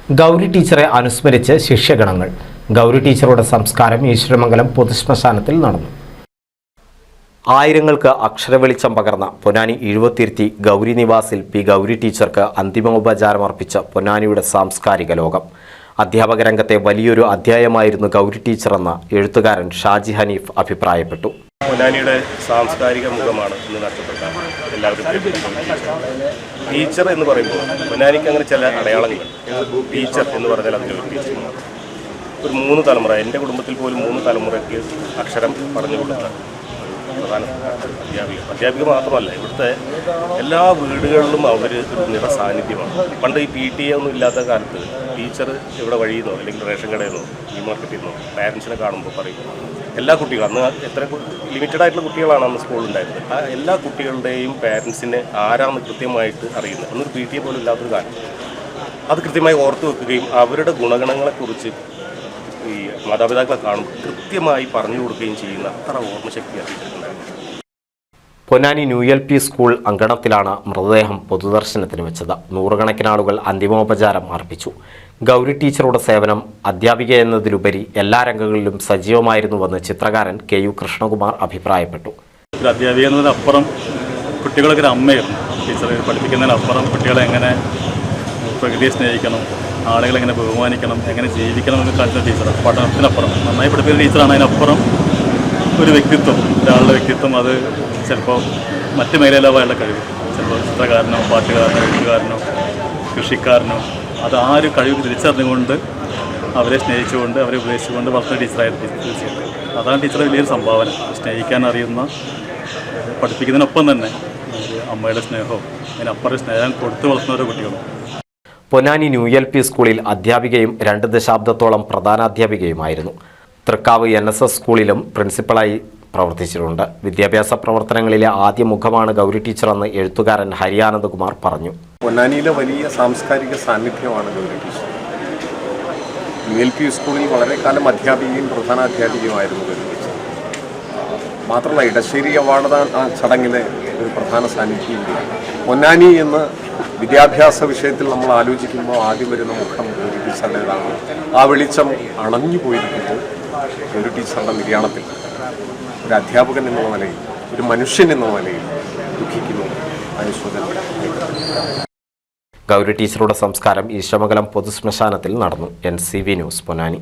ഗൗരി ടീച്ചറെ അനുസ്മരിച്ച് ശിഷ്യഗണങ്ങൾ. ഗൗരി ടീച്ചറുടെ സംസ്കാരം ഈശ്വരമംഗലം പൊതുശ്മശാനത്തിൽ നടന്നു. ആയിരങ്ങൾക്ക് അക്ഷരവെളിച്ചം പകർന്ന പൊന്നാനി എഴുപത്തിരുത്തി ഗൗരി നിവാസിൽ പി ഗൗരി ടീച്ചർക്ക് അന്തിമോപചാരമർപ്പിച്ച പൊന്നാനിയുടെ സാംസ്കാരിക ലോകം. അധ്യാപക രംഗത്തെ വലിയൊരു അധ്യായമായിരുന്നു ഗൗരി ടീച്ചറെന്ന എഴുത്തുകാരൻ ഷാജി ഹനീഫ് അഭിപ്രായപ്പെട്ടു. പൊന്നാനിയുടെ സാംസ്കാരിക മുഖമാണ് ഇന്ന് നഷ്ടപ്പെട്ട എല്ലാവരും ടീച്ചർ എന്ന് പറയുമ്പോൾ പൊന്നാനിക്ക് അങ്ങനെ ചില അടയാളങ്ങൾ. ടീച്ചർ എന്ന് പറഞ്ഞാൽ അതിലൊരു ടീച്ചർ ഒരു 3 തലമുറ, എൻ്റെ കുടുംബത്തിൽ പോലും 3 തലമുറയ്ക്ക് അക്ഷരം പറഞ്ഞു കൊടുത്ത പ്രധാന അധ്യാപിക മാത്രമല്ല, ഇവിടുത്തെ എല്ലാ വീടുകളിലും അവർ ഒരു നിറ സാന്നിധ്യമാണ്. പണ്ട് ഈ PTA ഒന്നും ഇല്ലാത്ത കാലത്ത് ടീച്ചർ ഇവിടെ വഴിയിൽ നിന്നോ അല്ലെങ്കിൽ റേഷൻ കടയിൽ നിന്നോ ഈ മാർക്കറ്റിൽ നിന്നോ പാരൻസിനെ കാണുമ്പോൾ പറയും, എല്ലാ കുട്ടികളും അന്ന് എത്ര ലിമിറ്റഡ് ആയിട്ടുള്ള കുട്ടികളാണ് അന്ന് സ്കൂളിലുണ്ടായിരുന്നത്, ആ എല്ലാ കുട്ടികളുടെയും പാരൻസിനെ ആരാന്ന് കൃത്യമായിട്ട് അറിയുന്നത്. അന്നൊരു PTA പോലും ഇല്ലാത്തൊരു കാലം അത് കൃത്യമായി ഓർത്തു വെക്കുകയും അവരുടെ ഗുണഗണങ്ങളെക്കുറിച്ച് ഈ മാതാപിതാക്കളെ കാണുമ്പോൾ കൃത്യമായി പറഞ്ഞു കൊടുക്കുകയും ചെയ്യുന്ന അത്ര ഓർമ്മശക്തി അറിയിച്ചിട്ടുണ്ടായിരുന്നു. പൊന്നാനി ന്യൂ LP സ്കൂൾ അങ്കണത്തിലാണ് മൃതദേഹം പൊതുദർശനത്തിന് വെച്ചത്. നൂറുകണക്കിന് ആളുകൾ അന്തിമോപചാരം അർപ്പിച്ചു. ഗൗരി ടീച്ചറുടെ സേവനം അധ്യാപിക എന്നതിലുപരി എല്ലാ രംഗങ്ങളിലും സജീവമായിരുന്നുവെന്ന് ചിത്രകാരൻ KU കൃഷ്ണകുമാർ അഭിപ്രായപ്പെട്ടു. അധ്യാപിക എന്നതിനപ്പുറം കുട്ടികളൊക്കെ ഒരു അമ്മയായിരുന്നു. ടീച്ചർ പഠിപ്പിക്കുന്നതിനപ്പുറം കുട്ടികളെ എങ്ങനെ പ്രകൃതിയെ സ്നേഹിക്കണം, ആളുകളെ എങ്ങനെ ബഹുമാനിക്കണം, എങ്ങനെ ജീവിക്കണം എന്നൊക്കെ കാണിച്ച ടീച്ചറാണ്. പഠനത്തിനപ്പുറം നന്നായി പഠിപ്പിക്കുന്ന ടീച്ചറാണ്. അതിനപ്പുറം ഒരു വ്യക്തിത്വം, ഒരാളുടെ വ്യക്തിത്വം അത് ചിലപ്പോൾ മറ്റ് മേഖലയിലാവാനുള്ള കഴിവ്, ചിലപ്പോൾ ചിത്രകാരനോ പാട്ടുകാരനോ എഴുത്തുകാരനോ കൃഷിക്കാരനോ അത് ആ ഒരു കഴിവ് തിരിച്ചറിഞ്ഞുകൊണ്ട് അവരെ സ്നേഹിച്ചുകൊണ്ട് അവരെ ഉപദേശിച്ചുകൊണ്ട് വളർത്തുന്ന ടീച്ചറായിരുന്നു തീർച്ചയായിട്ടും. അതാണ് ടീച്ചറെ വലിയൊരു സംഭാവന. സ്നേഹിക്കാൻ അറിയുന്ന, പഠിപ്പിക്കുന്നതിനൊപ്പം തന്നെ അമ്മയുടെ സ്നേഹവും അതിനപ്പുറം സ്നേഹം കൊടുത്തു വളർത്തുന്ന ഓരോ കുട്ടികളും. പൊന്നാനി ന്യൂ LP സ്കൂളിൽ അധ്യാപികയും 2 ദശാബ്ദത്തോളം പ്രധാനാധ്യാപികയുമായിരുന്നു. തൃക്കാവ് NSS സ്കൂളിലും പ്രിൻസിപ്പളായി പ്രവർത്തിച്ചിട്ടുണ്ട്. വിദ്യാഭ്യാസ പ്രവർത്തനങ്ങളിലെ ആദ്യ മുഖമാണ് ഗൗരി ടീച്ചറെന്ന് എഴുത്തുകാരൻ ഹരിയാനന്ദകുമാർ പറഞ്ഞു. പൊന്നാനിയിലെ വലിയ സാംസ്കാരിക സാന്നിധ്യമാണ് ഗൗരി ടീച്ചർ. ന്യൂ LP സ്കൂളിൽ വളരെ കാലം അധ്യാപികയും പ്രധാനാധ്യാപികയുമായിരുന്നു ഗൗരി ടീച്ചർ. മാത്രമല്ല ഇടശ്ശേരി അവാർഡ് ചടങ്ങിലെ ഒരു പ്രധാന സാന്നിധ്യം കൂടിയാണ്. പൊന്നാനി എന്ന് വിദ്യാഭ്യാസ വിഷയത്തിൽ നമ്മൾ ആലോചിക്കുമ്പോൾ ആദ്യം വരുന്ന മുഖം ഗൗരി ടീച്ചറുടേതാണ്. ആ വെളിച്ചം അണഞ്ഞു പോയിരിക്കുമ്പോൾ ഗൗരി ടീച്ചറുടെ നിര്യാണത്തിൽ ഒരു അധ്യാപകൻ എന്നുള്ള നിലയിൽ, ഒരു മനുഷ്യൻ എന്നുള്ള നിലയിൽ ദുഃഖിക്കുന്നു. ഗൗരി ടീച്ചറുടെ സംസ്കാരം ഈശ്വരമംഗലം പൊതുശ്മശാനത്തിൽ നടന്നു. NCV news Ponnani.